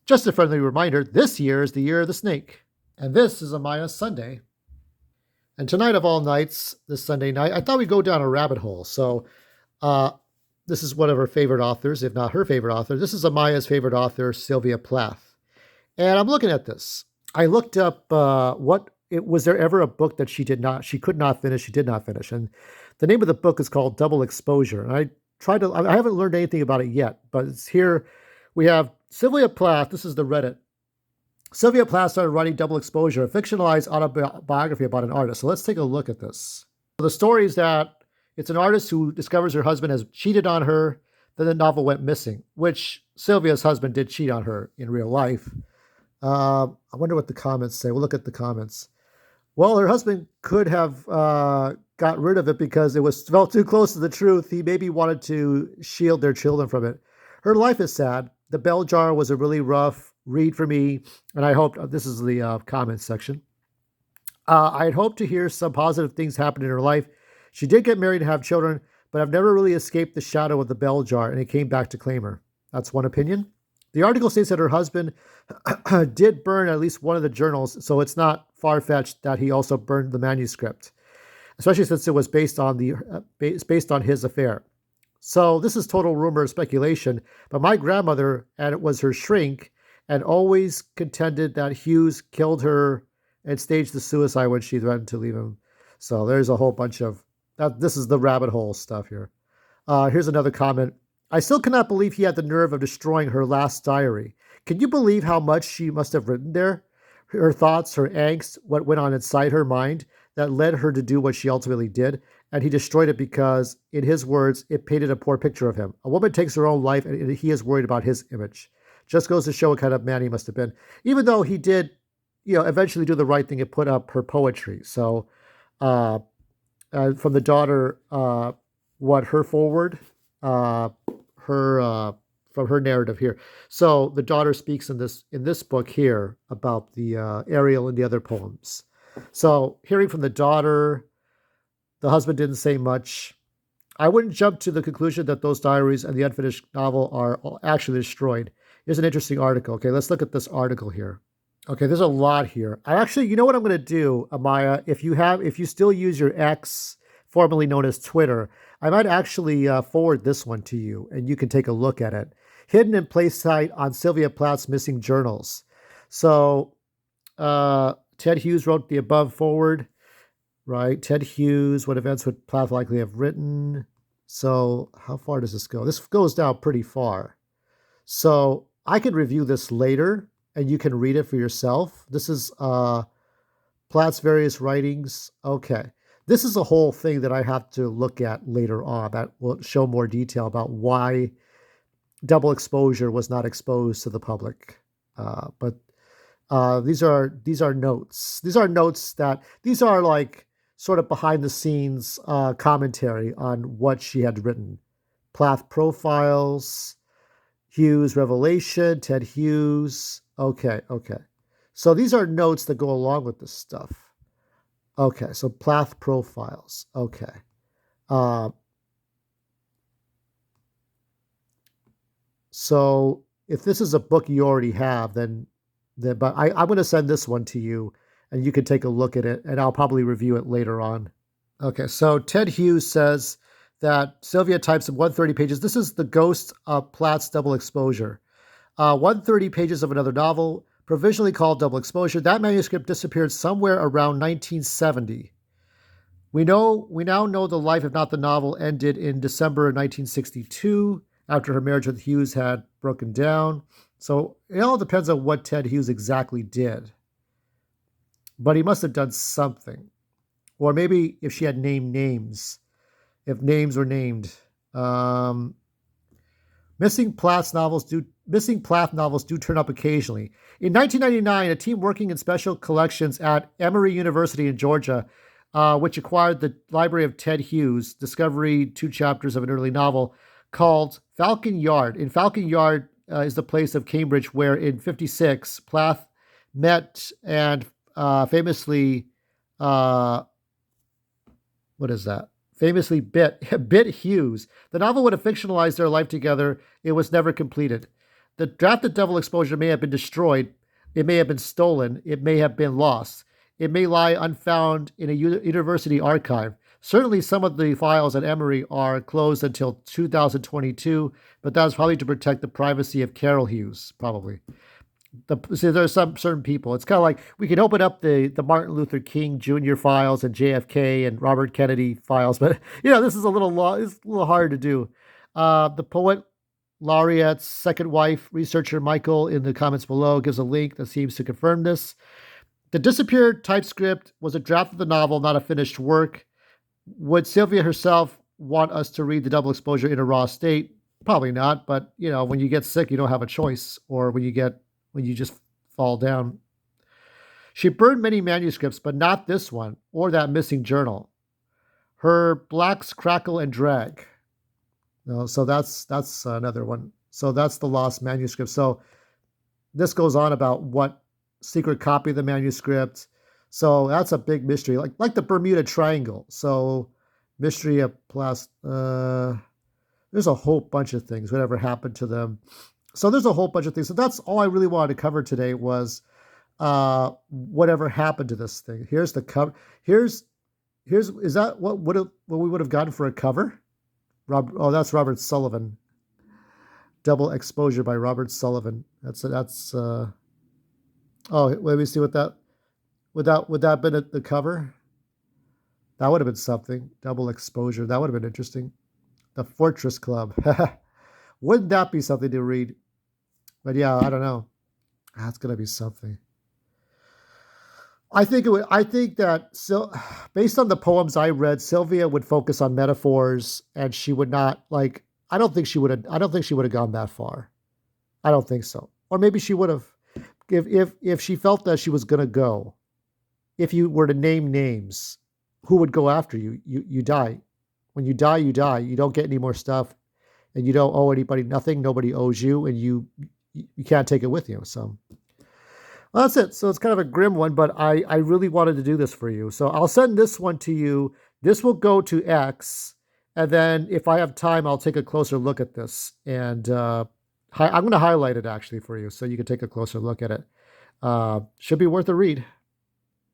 Just a friendly reminder, this year is the year of the snake. And this is Amiah Sunday. And tonight of all nights, this Sunday night, I thought we'd go down a rabbit hole. So uh, this is one of her favorite authors, if not her favorite author. This is Amiah's favorite author, Sylvia Plath. And I'm looking at this. I looked up was there ever a book that she could not finish, she did not finish. And the name of the book is called Double Exposure. And I haven't learned anything about it yet, but it's here. We have Sylvia Plath. This is the Reddit. Sylvia Plath started writing Double Exposure, a fictionalized autobiography about an artist. So let's take a look at this. So the story is that it's an artist who discovers her husband has cheated on her. Then the novel went missing, which Sylvia's husband did cheat on her in real life. I wonder what the comments say. We'll look at the comments. Well, her husband could have got rid of it because felt too close to the truth. He maybe wanted to shield their children from it. Her life is sad. The bell jar was a really rough read for me, and I hope this is the comments section. I had hoped to hear some positive things happen in her life. She did get married and have children, but I've never really escaped the shadow of the bell jar, and it came back to claim her. That's one opinion. The article states that her husband did burn at least one of the journals, so it's not far-fetched that he also burned the manuscript, especially since it was based on his affair. So this is total rumor and speculation, but my grandmother, and it was her shrink, and always contended that Hughes killed her and staged the suicide when she threatened to leave him. So there's a whole bunch of this is the rabbit hole stuff here. Here's another comment. I still cannot believe he had the nerve of destroying her last diary. Can you believe how much she must have written there? Her thoughts, her angst, what went on inside her mind that led her to do what she ultimately did. And he destroyed it because, in his words, it painted a poor picture of him. A woman takes her own life and he is worried about his image. Just goes to show what kind of man he must have been. Even though he did, eventually do the right thing and put up her poetry. So from the daughter, her forward, from her narrative here. So the daughter speaks in this book here about the Ariel and the other poems. So hearing from the daughter, the husband didn't say much. I wouldn't jump to the conclusion that those diaries and the unfinished novel are actually destroyed. Here's an interesting article. Okay, let's look at this article here. Okay, there's a lot here. You know what I'm going to do, Amiah? If you still use your X, formerly known as Twitter, I might actually forward this one to you, and you can take a look at it. Hidden in plain sight on Sylvia Plath's missing journals. So Ted Hughes wrote the above forward, right? Ted Hughes, what events would Plath likely have written? So how far does this go? This goes down pretty far. So I can review this later, and you can read it for yourself. This is Plath's various writings. Okay. This is a whole thing that I have to look at later on that will show more detail about why Double Exposure was not exposed to the public. But these are notes. These are like sort of behind the scenes commentary on what she had written. Plath profiles, Hughes revelation, Ted Hughes. Okay. So these are notes that go along with this stuff. Okay, so Plath profiles. Okay. So if this is a book you already have, then but I'm going to send this one to you, and you can take a look at it, and I'll probably review it later on. Okay, so Ted Hughes says that Sylvia types in 130 pages. This is the ghost of Plath's Double Exposure. 130 pages of another novel, provisionally called Double Exposure. That manuscript disappeared somewhere around 1970. We now know the life, if not the novel, ended in December of 1962 after her marriage with Hughes had broken down. So it all depends on what Ted Hughes exactly did. But he must have done something. Or maybe if she had named names, if names were named. Missing Plath novels do turn up occasionally. In 1999, a team working in special collections at Emory University in Georgia, which acquired the library of Ted Hughes, discovered 2 chapters of an early novel called Falcon Yard. In Falcon Yard is the place of Cambridge where in 1956 Plath met and famously bit Hughes. The novel would have fictionalized their life together. It was never completed. The drafted devil exposure may have been destroyed. It may have been stolen. It may have been lost. It may lie unfound in a university archive. Certainly, some of the files at Emory are closed until 2022, but that's probably to protect the privacy of Carol Hughes, probably. See, there's some certain people. It's kind of like we can open up the Martin Luther King Jr. files and JFK and Robert Kennedy files, but this is a little it's a little hard to do. The poet laureate's second wife, researcher Michael, in the comments below gives a link that seems to confirm this. The disappeared typescript was a draft of the novel, not a finished work. Would Sylvia herself want us to read the double exposure in a raw state? Probably not, but when you get sick, you don't have a choice, or when you just fall down. She burned many manuscripts, but not this one or that missing journal. Her blacks crackle and drag. So that's another one. So that's the lost manuscript. So this goes on about what secret copy of the manuscript. So that's a big mystery, like the Bermuda Triangle. So mystery of there's a whole bunch of things, whatever happened to them. So there's a whole bunch of things. So that's all I really wanted to cover today was whatever happened to this thing. Here's the cover. Is that what we would have gotten for a cover? That's Robert Sullivan. Double Exposure by Robert Sullivan. Let me see what that would that have been at the cover? That would have been something. Double Exposure. That would have been interesting. The Fortress Club. Wouldn't that be something to read? But yeah, I don't know. That's gonna be something. I think that based on the poems I read, Sylvia would focus on metaphors, and she would not I don't think she would have gone that far. I don't think so. Or maybe she would have, if she felt that she was gonna go. If you were to name names, who would go after you? You die. When you die, you die. You don't get any more stuff, and you don't owe anybody nothing. Nobody owes you, and you can't take it with you. So. Well, that's it. So it's kind of a grim one, but I really wanted to do this for you. So I'll send this one to you. This will go to X. And then if I have time, I'll take a closer look at this. And I'm going to highlight it actually for you so you can take a closer look at it. Should be worth a read.